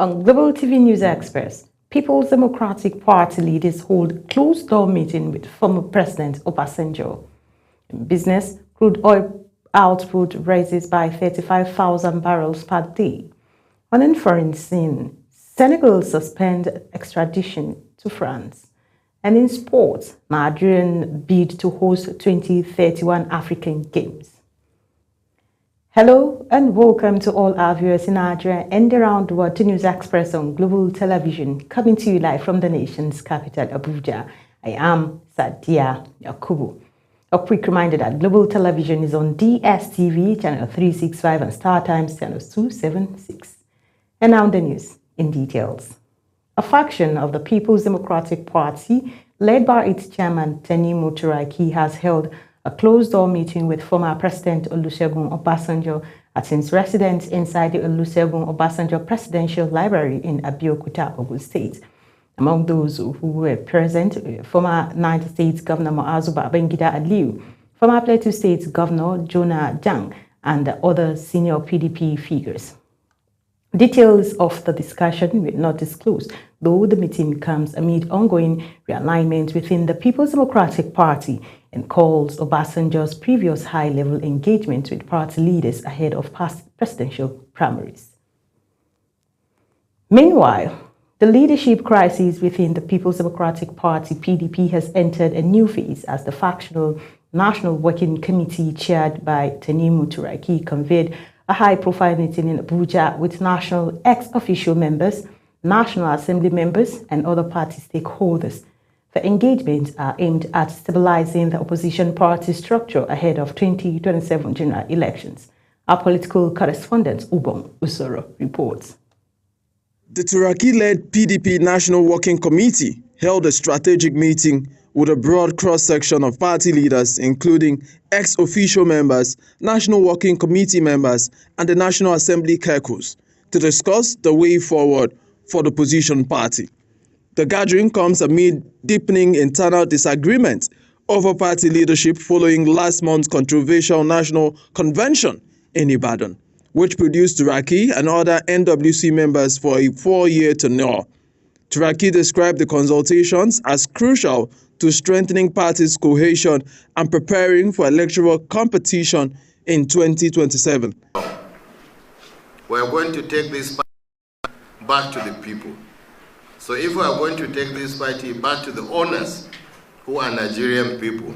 On Global TV News Express, People's Democratic Party leaders hold closed-door meeting with former President Obasanjo. In business, crude oil output rises by 35,000 barrels per day. On in foreign scene, Senegal suspend extradition to France. And in sports, Nigerian bid to host 2031 African Games. Hello and welcome to all our viewers in Nigeria and around the world to News Express on Global Television, coming to you live from the nation's capital, Abuja. I am Sadia Yakubu. A quick reminder that Global Television is on DSTV, channel 365 and Star Times, channel 276. And now the news in details. A faction of the People's Democratic Party, led by its chairman, Tanimu Turaki, has held a closed-door meeting with former President Olusegun Obasanjo at his residence inside the Olusegun Obasanjo Presidential Library in Abeokuta, Ogun State. Among those who were present, former Niger State Governor Muazu Babangida Aliyu, former Plateau State Governor Jonah Jang, and other senior PDP figures. Details of the discussion were not disclosed, though the meeting comes amid ongoing realignment within the People's Democratic Party and calls Obasanjo's previous high-level engagement with party leaders ahead of past presidential primaries. Meanwhile, the leadership crisis within the People's Democratic Party, PDP, has entered a new phase as the factional National Working Committee chaired by Tanimu Turaki convened a high-profile meeting in Abuja with national ex-official members, National Assembly members, and other party stakeholders. The engagements are aimed at stabilizing the opposition party structure ahead of 2027 general elections. Our political correspondent, Ubong Usoro, reports. The Turaki-led PDP National Working Committee held a strategic meeting with a broad cross-section of party leaders, including ex-official members, National Working Committee members, and the National Assembly caucus, to discuss the way forward for the opposition party. The gathering comes amid deepening internal disagreement over party leadership following last month's controversial national convention in Ibadan, which produced Turaki and other NWC members for a 4-year tenure. Turaki described the consultations as crucial to strengthening party's cohesion and preparing for electoral competition in 2027. We are going to take this party back to the people. So if we are going to take this party back to the owners, who are Nigerian people.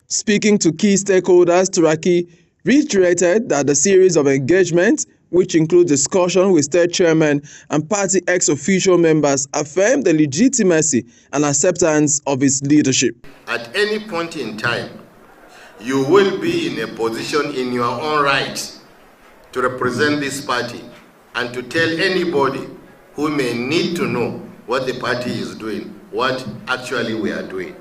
Speaking to key stakeholders, Turaki reiterated that the series of engagements, which include discussion with state chairman and party ex-official members, affirm the legitimacy and acceptance of his leadership. At any point in time, you will be in a position in your own right to represent this party and to tell anybody who may need to know what the party is doing, what actually we are doing.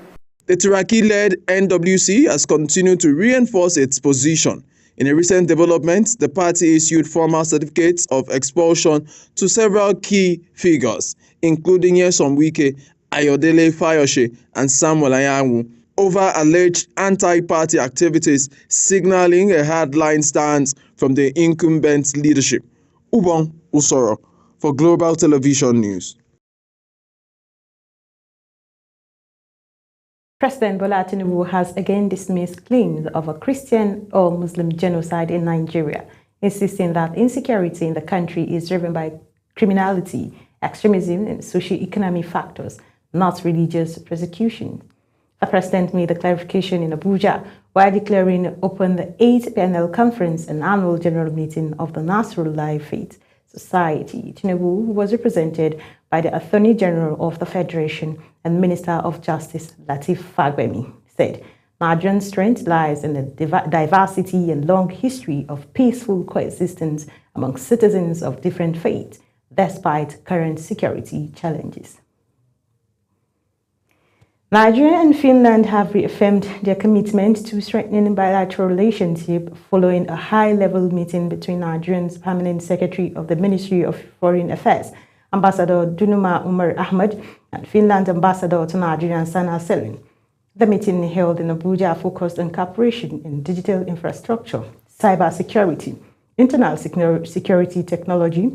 The Turaki-led NWC has continued to reinforce its position. In a recent development, the party issued formal certificates of expulsion to several key figures, including Nyesom Wike, Ayodele Fayose, and Samuel Anyanwu, over alleged anti-party activities, signaling a hardline stance from the incumbent leadership. Ubong Usoro for Global Television News. President Bola Tinubu has again dismissed claims of a Christian or Muslim genocide in Nigeria, insisting that insecurity in the country is driven by criminality, extremism, and socio-economic factors, not religious persecution. The president made the clarification in Abuja while declaring open the 8th PNL Conference and annual general meeting of the Nasrullah Faith Society. Tinubu, who was represented by the Attorney General of the Federation and Minister of Justice Lateef Fagbemi, said Nigerian strength lies in the diversity and long history of peaceful coexistence among citizens of different faiths, despite current security challenges. Nigeria and Finland have reaffirmed their commitment to strengthening bilateral relationship following a high-level meeting between Nigeria's Permanent Secretary of the Ministry of Foreign Affairs, Ambassador Dunuma Umar Ahmed, and Finland's Ambassador to Nigeria, Sana Selin. The meeting held in Abuja focused on cooperation in digital infrastructure, cybersecurity, internal security technology,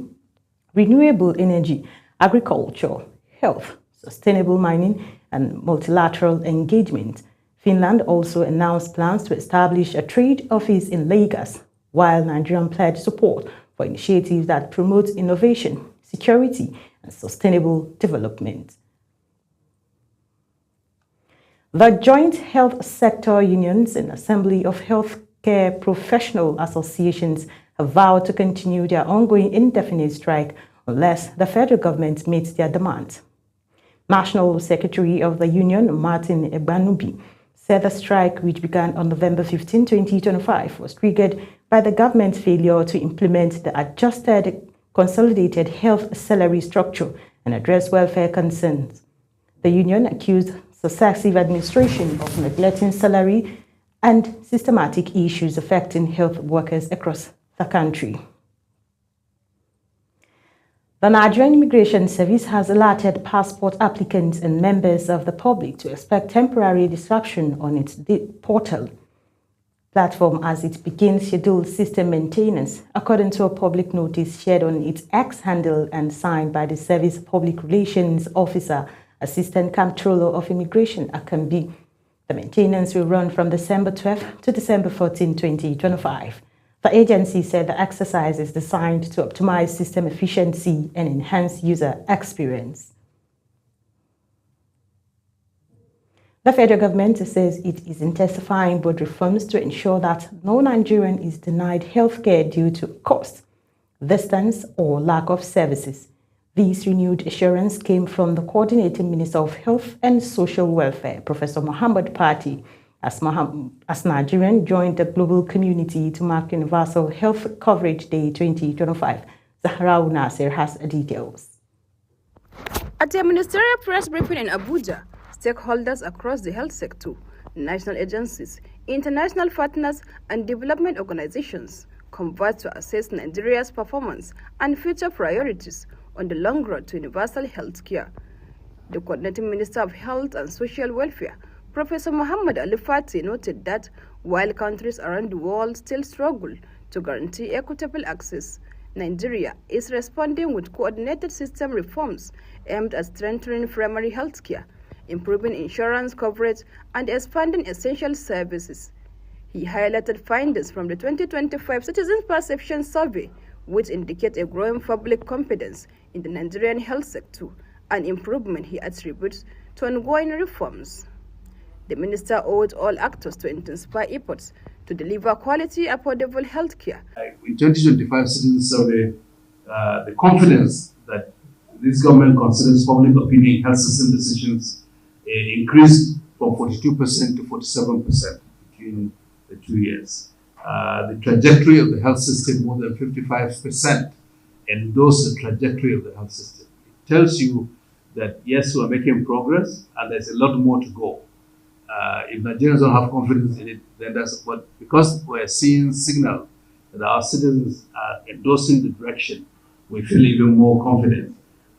renewable energy, agriculture, health, sustainable mining, and multilateral engagement. Finland also announced plans to establish a trade office in Lagos, while Nigeria pledged support for initiatives that promote innovation, security, and sustainable development. The Joint Health Sector Unions and Assembly of Healthcare Professional Associations have vowed to continue their ongoing indefinite strike unless the federal government meets their demands. National Secretary of the Union, Martin Egbanubi, said the strike, which began on November 15, 2025, was triggered by the government's failure to implement the adjusted consolidated health salary structure and address welfare concerns. The union accused successive administration of neglecting salary and systematic issues affecting health workers across the country. The Nigerian Immigration Service has alerted passport applicants and members of the public to expect temporary disruption on its portal platform as it begins scheduled system maintenance, according to a public notice shared on its X handle and signed by the Service Public Relations Officer, Assistant Comptroller of Immigration, Akambi. The maintenance will run from December 12 to December 14, 2025. The agency said the exercise is designed to optimize system efficiency and enhance user experience. The federal government says it is intensifying both reforms to ensure that no Nigerian is denied health care due to cost, distance, or lack of services. This renewed assurance came from the Coordinating Minister of Health and Social Welfare, Professor Muhammad Pati, as Nigerian joined the global community to mark Universal Health Coverage Day 2025. Zahra Nasir has details. At the ministerial press briefing in Abuja, stakeholders across the health sector, national agencies, international partners, and development organizations converged to assess Nigeria's performance and future priorities on the long road to universal health care. The Coordinating Minister of Health and Social Welfare, Professor Muhammad Ali Fati, noted that while countries around the world still struggle to guarantee equitable access, Nigeria is responding with coordinated system reforms aimed at strengthening primary health care, improving insurance coverage, and expanding essential services. He highlighted findings from the 2025 Citizens' Perception Survey, which indicate a growing public confidence in the Nigerian health sector, an improvement he attributes to ongoing reforms. The minister urged all actors to intensify efforts to deliver quality, affordable health care. In 2025 Citizens Survey, the confidence that this government considers public opinion in health system decisions increased from 42% to 47% between the 2 years. The trajectory of the health system, more than 55%, endorse the trajectory of the health system. It tells you that yes, we're making progress and there's a lot more to go. If Nigerians don't have confidence in it, then that's what, because we're seeing signal that our citizens are endorsing the direction, we feel even more confident.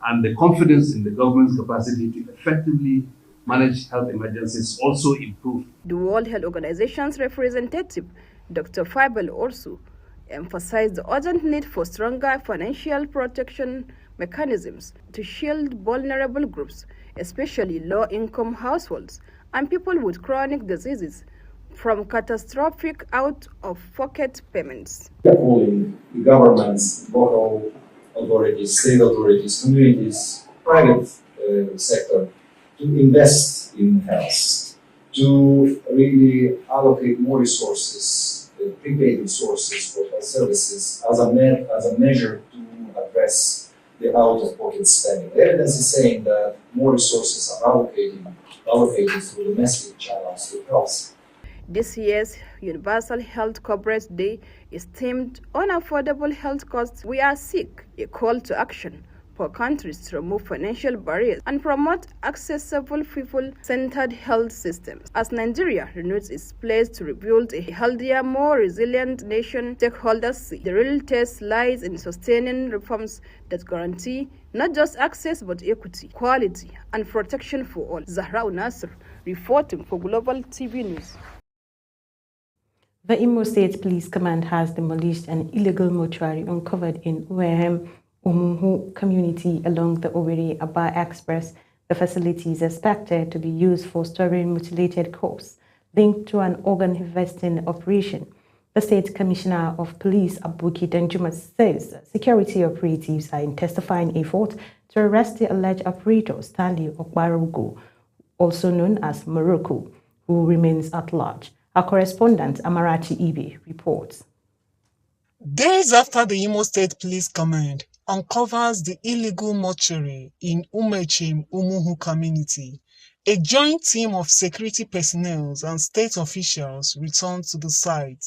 And the confidence in the government's capacity to effectively manage health emergencies also improved. The World Health Organization's representative, Dr. Faibal Orsu, emphasized the urgent need for stronger financial protection mechanisms to shield vulnerable groups, especially low-income households and people with chronic diseases, from catastrophic out-of-pocket payments. Calling the governments, local authorities, state authorities, communities, private sector to invest in health, to really allocate more resources, prepaid resources for health services as a measure to address the out-of-pocket spending. The evidence is saying that more resources are allocated through domestic channels to health. This year's Universal Health Coverage Day is themed on affordable health costs. We are sick, a call to action for countries to remove financial barriers and promote accessible, people-centered health systems. As Nigeria renews its pledge to rebuild a healthier, more resilient nation, stakeholders see the real test lies in sustaining reforms that guarantee not just access but equity, quality, and protection for all. Zahra Nasir, reporting for Global TV News. The Imo State Police Command has demolished an illegal mortuary uncovered in Uehem Umuhu community along the Owerri-Aba Express. The facility is expected to be used for storing mutilated corpses linked to an organ harvesting operation. The State Commissioner of Police, Aboki Danjuma, says security operatives are intensifying efforts to arrest the alleged operator Stanley Okbarogo, also known as Morocco, who remains at large. Our correspondent, Amarachi Ibe, reports. Days after the Imo State Police Command uncovers the illegal mortuary in Umechim Umuhu community, a joint team of security personnel and state officials returned to the site.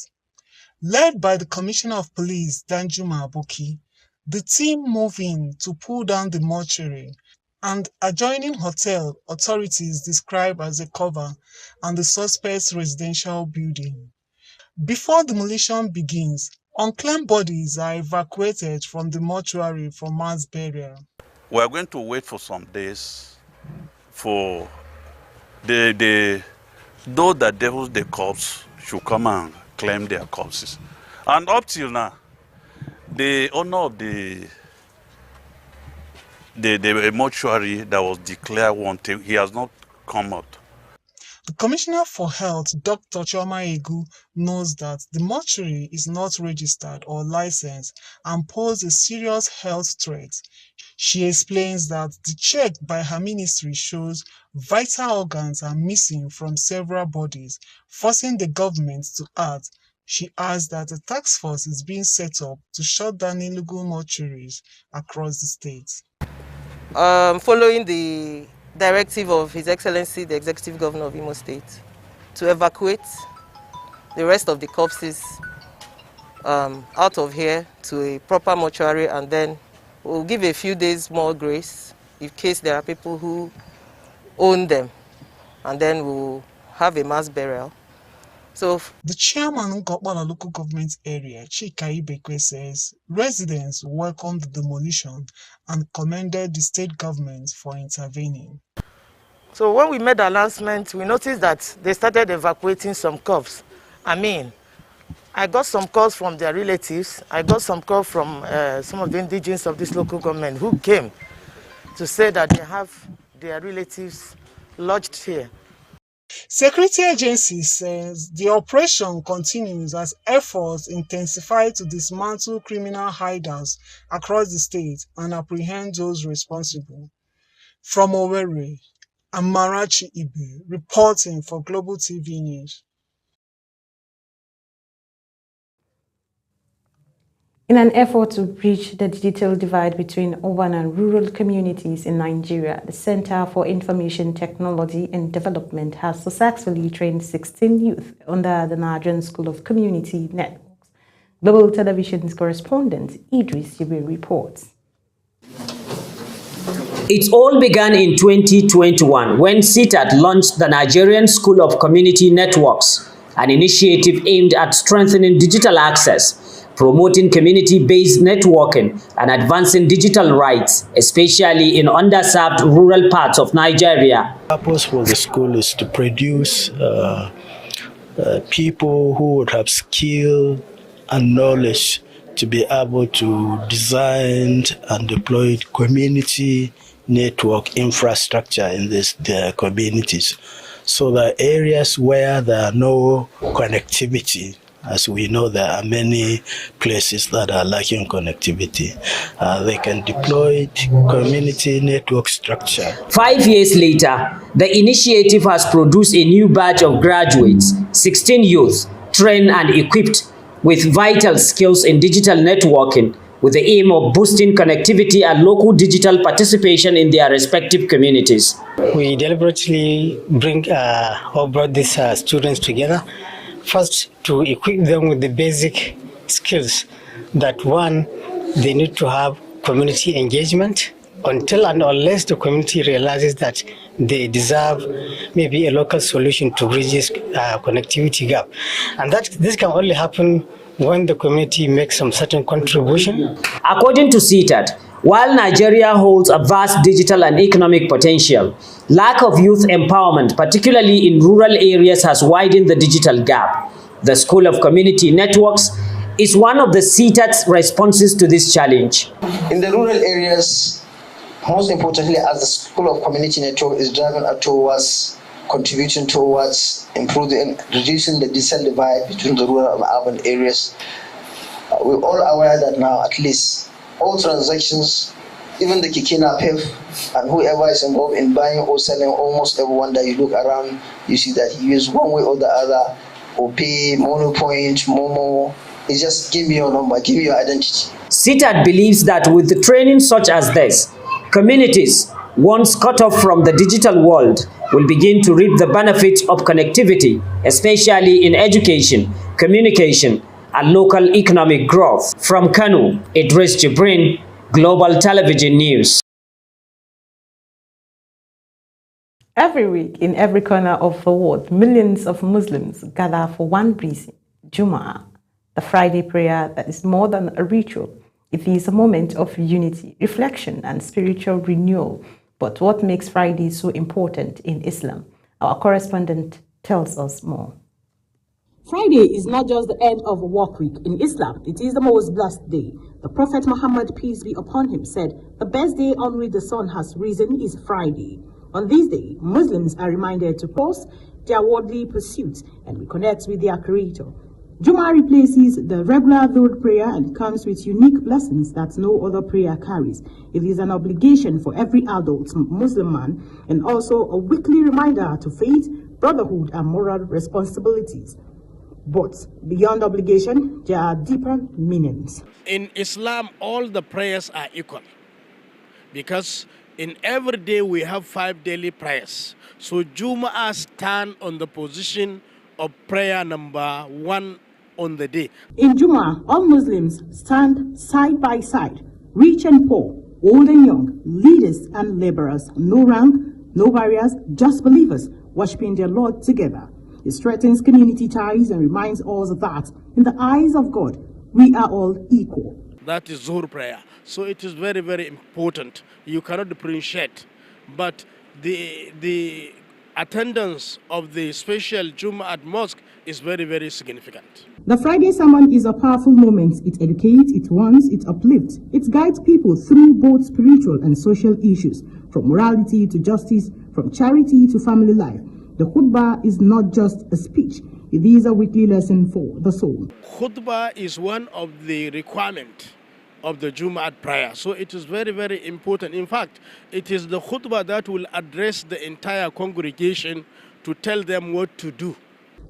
Led by the Commissioner of Police, Danjuma Aboki, the team moved in to pull down the mortuary and adjoining hotel authorities describe as a cover and the suspect's residential building. Before demolition begins, unclaimed bodies are evacuated from the mortuary for mass burial. We are going to wait for some days for those that devils the corpse should come and claim their corpses. And up till now, the owner of the mortuary that was declared wanted, he has not come out. The Commissioner for Health, Dr. Choma Egu, knows that the mortuary is not registered or licensed and poses a serious health threat. She explains that the check by her ministry shows vital organs are missing from several bodies, forcing the government to act. She adds that a task force is being set up to shut down illegal mortuaries across the state. Following the directive of His Excellency, the Executive Governor of Imo State, to evacuate the rest of the corpses out of here to a proper mortuary, and then we'll give a few days more grace in case there are people who own them, and then we'll have a mass burial. So the chairman of Ngokbala local government area, Chika Ibekwe, says residents welcomed the demolition and commended the state government for intervening. So when we made the announcement, we noticed that they started evacuating some corpses. I got some calls from their relatives. I got some calls from some of the indigenes of this local government who came to say that they have their relatives lodged here. Security agency says the operation continues as efforts intensify to dismantle criminal hideouts across the state and apprehend those responsible. From Owerri, Amarachi Ibe reporting for Global TV News. In an effort to bridge the digital divide between urban and rural communities in Nigeria, the Center for Information Technology and Development has successfully trained 16 youth under the Nigerian School of Community Networks. Global Television's correspondent Idris Jibril reports. It all began in 2021 when CTAD launched the Nigerian School of Community Networks, an initiative aimed at strengthening digital access, promoting community-based networking, and advancing digital rights, especially in underserved rural parts of Nigeria. The purpose for the school is to produce people who would have skill and knowledge to be able to design and deploy community network infrastructure in their communities. So the areas where there are no connectivity, as we know, there are many places that are lacking connectivity. They can deploy community network structure. 5 years later, the initiative has produced a new batch of graduates, 16 youth, trained and equipped with vital skills in digital networking, with the aim of boosting connectivity and local digital participation in their respective communities. We deliberately brought these students together. First, to equip them with the basic skills that, one, they need to have community engagement until and unless the community realizes that they deserve maybe a local solution to bridge this connectivity gap. And this can only happen when the community makes some certain contribution. According to CTAD, while Nigeria holds a vast digital and economic potential, lack of youth empowerment, particularly in rural areas, has widened the digital gap. The School of Community Networks is one of the CTAT's responses to this challenge. In the rural areas, most importantly, as the School of Community Network is driving towards contributing towards improving and reducing the digital divide between the rural and urban areas, we're all aware that now at least all transactions, even the Kikina PEF and whoever is involved in buying or selling, almost everyone that you look around, you see that he use one way or the other, or pay, Monopoint, Momo. It's just give me your number, give me your identity. CTAT believes that with the training such as this, communities, once cut off from the digital world, will begin to reap the benefits of connectivity, especially in education, communication, and local economic growth. From Kano, Idris Jibrin, Global Television News. Every week, in every corner of the world, millions of Muslims gather for one reason, Jumu'ah, the Friday prayer that is more than a ritual. It is a moment of unity, reflection, and spiritual renewal. But what makes Friday so important in Islam? Our correspondent tells us more. Friday is not just the end of a work week. In Islam, it is the most blessed day. The Prophet Muhammad, peace be upon him, said, "The best day on which the sun has risen is Friday." On this day, Muslims are reminded to pause their worldly pursuits and reconnect with their Creator. Jumu'ah replaces the regular Dhuhr prayer and comes with unique blessings that no other prayer carries. It is an obligation for every adult Muslim man and also a weekly reminder to faith, brotherhood, and moral responsibilities. But beyond obligation, there are deeper meanings. In Islam, all the prayers are equal because in every day we have 5 daily prayers. So Jumu'ah stand on the position of prayer number 1 on the day. In Jumu'ah, all Muslims stand side by side, rich and poor, old and young, leaders and laborers, no rank, no barriers, just believers worshiping their Lord together. It strengthens community ties and reminds us that in the eyes of God, we are all equal. That is Zuhr prayer. So it is very, very important. You cannot differentiate. But the attendance of the special Jumu'ah at mosque is very, very significant. The Friday sermon is a powerful moment. It educates, it warns, it uplifts. It guides people through both spiritual and social issues, from morality to justice, from charity to family life. The khutbah is not just a speech. It is a weekly lesson for the soul. Khutbah is one of the requirements of the Jumu'ah prayer. So it is very, very important. In fact, it is the khutbah that will address the entire congregation to tell them what to do.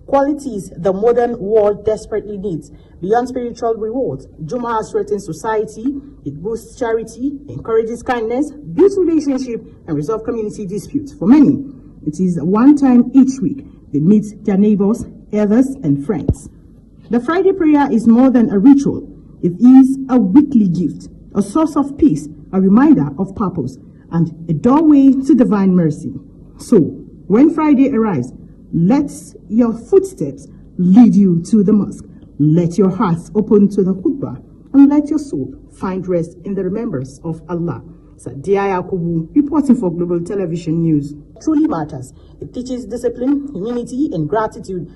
Qualities the modern world desperately needs. Beyond spiritual rewards, Jumu'ah strengthens society, it boosts charity, encourages kindness, builds relationship, and resolves community disputes. For many, it is one time each week they meet their neighbors, elders, and friends. The Friday prayer is more than a ritual. It is a weekly gift, a source of peace, a reminder of purpose, and a doorway to divine mercy. So, when Friday arrives, let your footsteps lead you to the mosque. Let your hearts open to the khutbah, and let your soul find rest in the remembrance of Allah. Sadia Yakubu, reporting for Global Television News. Truly matters. It teaches discipline, humility, and gratitude.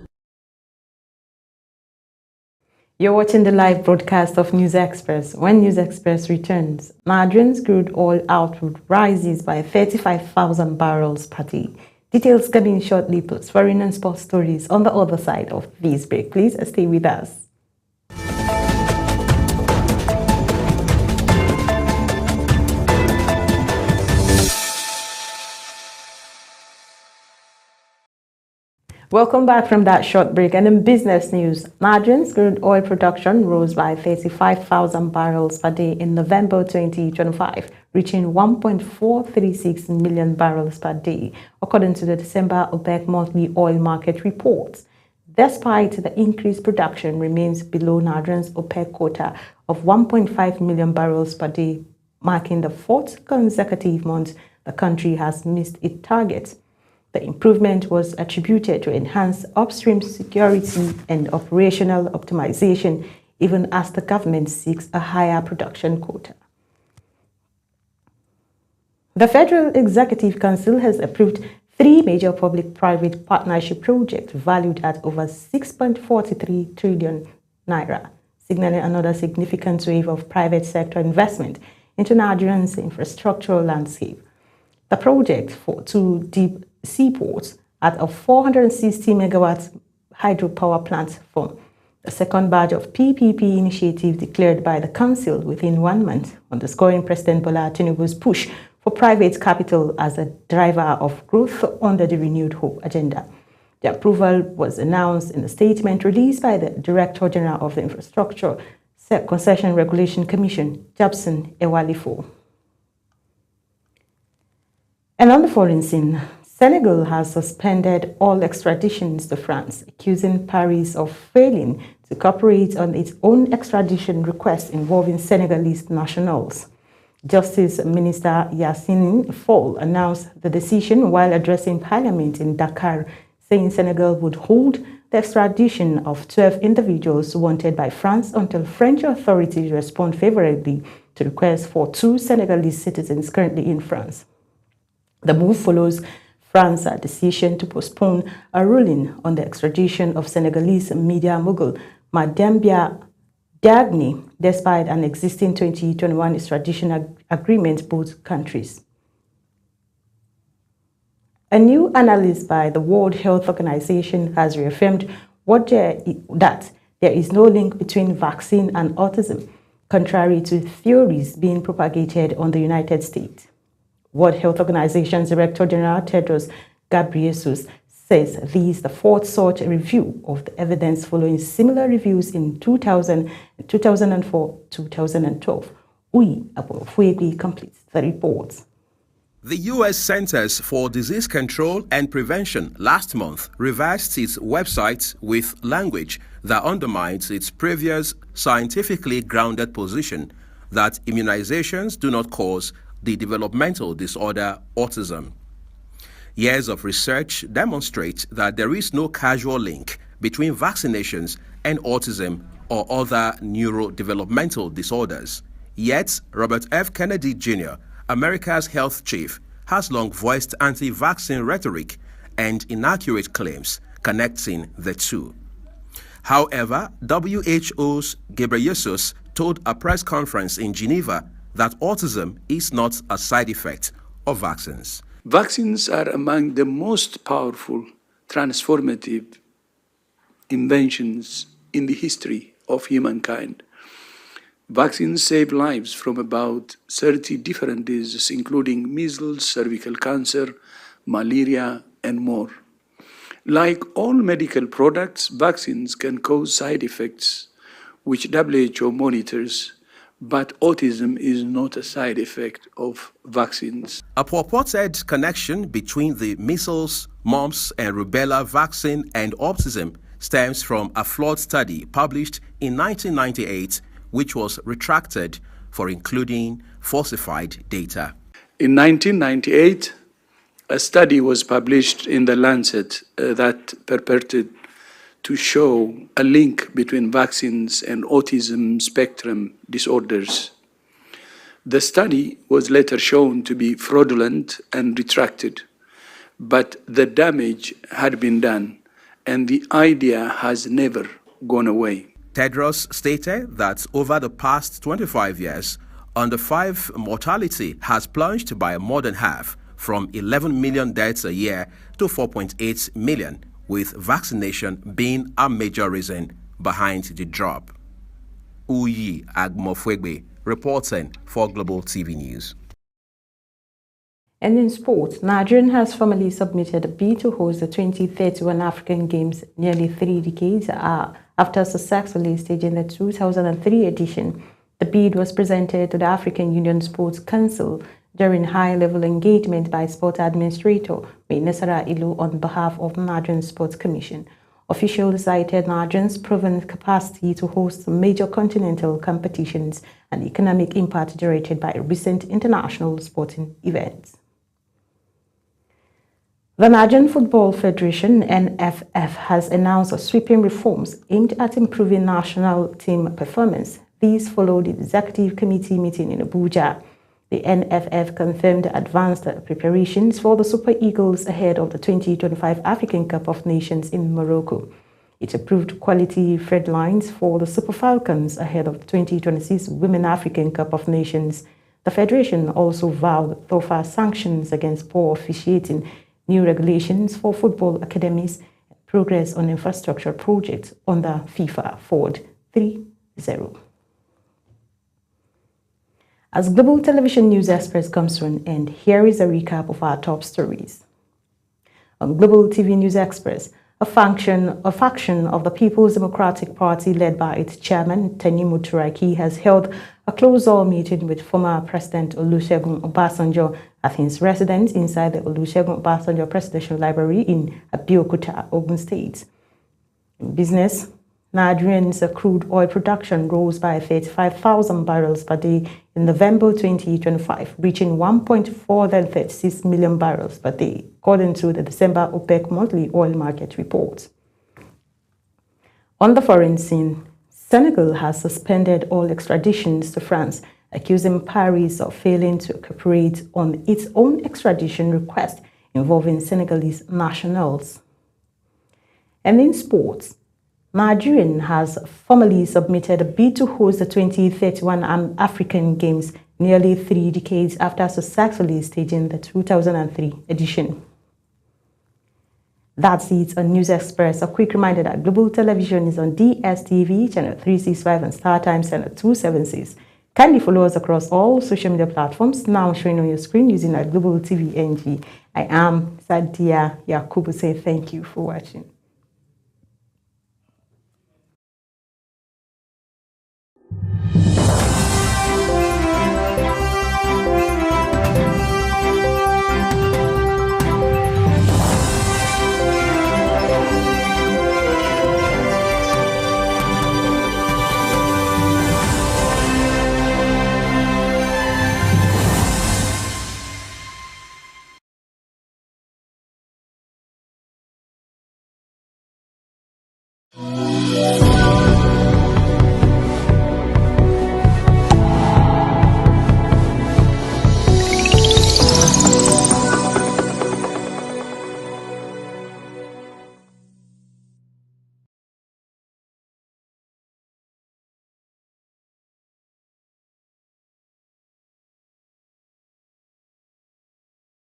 You're watching the live broadcast of News Express. When News Express returns, Nigerian's crude oil output rises by 35,000 barrels per day. Details coming shortly, plus foreign and sports stories on the other side of this break. Please stay with us. Welcome back from that short break. And in business news, Nigerian's crude oil production rose by 35,000 barrels per day in November 2025, reaching 1.436 million barrels per day, according to the December OPEC monthly oil market reports. Despite the increased production remains below Nigerian's OPEC quota of 1.5 million barrels per day, marking the fourth consecutive month the country has missed its target. The improvement was attributed to enhanced upstream security and operational optimization, even as the government seeks a higher production quota. The Federal Executive Council has approved 3 major public-private partnership projects valued at over 6.43 trillion naira. signaling another significant wave of private sector investment into Nigeria's infrastructural landscape. The project for 2 deep seaports at a 460 megawatt hydropower plant form the second batch of PPP initiative declared by the Council within 1 month, underscoring President Bola Tinubu's push for private capital as a driver of growth under the Renewed Hope agenda. The approval was announced in a statement released by the Director General of the Infrastructure Concession Regulation Commission, Jabson Ewalifo. And on the foreign scene, Senegal has suspended all extraditions to France, accusing Paris of failing to cooperate on its own extradition request involving Senegalese nationals. Justice Minister Yassine Fall announced the decision while addressing Parliament in Dakar, saying Senegal would hold the extradition of 12 individuals wanted by France until French authorities respond favorably to requests for 2 Senegalese citizens currently in France. The move follows France's decision to postpone a ruling on the extradition of Senegalese media mogul Madembia Diagne, despite an existing 2021 extradition agreement both countries. A new analysis by the World Health Organization has reaffirmed that there is no link between vaccine and autism, contrary to theories being propagated on the United States. World Health Organization's Director General Tedros Ghebreyesus says this is the 4th such review of the evidence following similar reviews in 2000, 2004, 2012. Uyi Abufuegbi completes the report. The U.S. Centers for Disease Control and Prevention last month revised its website with language that undermines its previous scientifically grounded position that immunizations do not cause the developmental disorder autism. Years of research demonstrate that there is no causal link between vaccinations and autism or other neurodevelopmental disorders. Yet, Robert F. Kennedy Jr., America's health chief, has long voiced anti-vaccine rhetoric and inaccurate claims connecting the two. However, WHO's Ghebreyesus told a press conference in Geneva that autism is not a side effect of vaccines. Vaccines are among the most powerful, transformative inventions in the history of humankind. Vaccines save lives from about 30 different diseases, including measles, cervical cancer, malaria, and more. Like all medical products, vaccines can cause side effects, which WHO monitors, but autism is not a side effect of vaccines. A purported connection between the measles, mumps, and rubella vaccine and autism stems from a flawed study published in 1998, which was retracted for including falsified data. In 1998, a study was published in The Lancet that purported to show a link between vaccines and autism spectrum disorders. The study was later shown to be fraudulent and retracted, but the damage had been done, and the idea has never gone away. Tedros stated that over the past 25 years, under 5 mortality has plunged by more than half, from 11 million deaths a year to 4.8 million, with vaccination being a major reason behind the drop. Uyi Agbonfoegbe, reporting for Global TV News. And in sport, Nigeria has formally submitted a bid to host the 2031 African Games nearly 3 decades after successfully staging the 2003 edition. The bid was presented to the African Union Sports Council during high-level engagement by Sport Administrator Nasara Ilu on behalf of the Nigerian Sports Commission. Officials cited Nigeria's proven capacity to host major continental competitions and economic impact generated by recent international sporting events. The Nigerian Football Federation, NFF, has announced sweeping reforms aimed at improving national team performance. These followed the Executive Committee meeting in Abuja. The NFF confirmed advanced preparations for the Super Eagles ahead of the 2025 African Cup of Nations in Morocco. It approved quality thread lines for the Super Falcons ahead of the 2026 Women African Cup of Nations. The Federation also vowed tougher sanctions against poor officiating, new regulations for football academies, and progress on infrastructure projects under FIFA Forward 3.0. As Global Television News Express comes to an end, here is a recap of our top stories. On Global TV News Express, a faction of the People's Democratic Party led by its chairman, Tanimu Turaki, has held a closed-door meeting with former President Olusegun Obasanjo at his residence inside the Olusegun Obasanjo Presidential Library in Abeokuta, Ogun State. In business, Nigerian's crude oil production rose by 35,000 barrels per day in November 2025, reaching 1.436 million barrels per day, according to the December OPEC monthly oil market report. On the foreign scene, Senegal has suspended all extraditions to France, accusing Paris of failing to cooperate on its own extradition request involving Senegalese nationals. And in sports, Nigerian has formally submitted a bid to host the 2031 African Games nearly 3 decades after successfully staging the 2003 edition. That's it on News Express. A quick reminder that Global Television is on DSTV, channel 365 and StarTimes, channel 276. Kindly follow us across all social media platforms now showing on your screen using our Global TV NG. I am Sadia Yakubu. Say thank you for watching.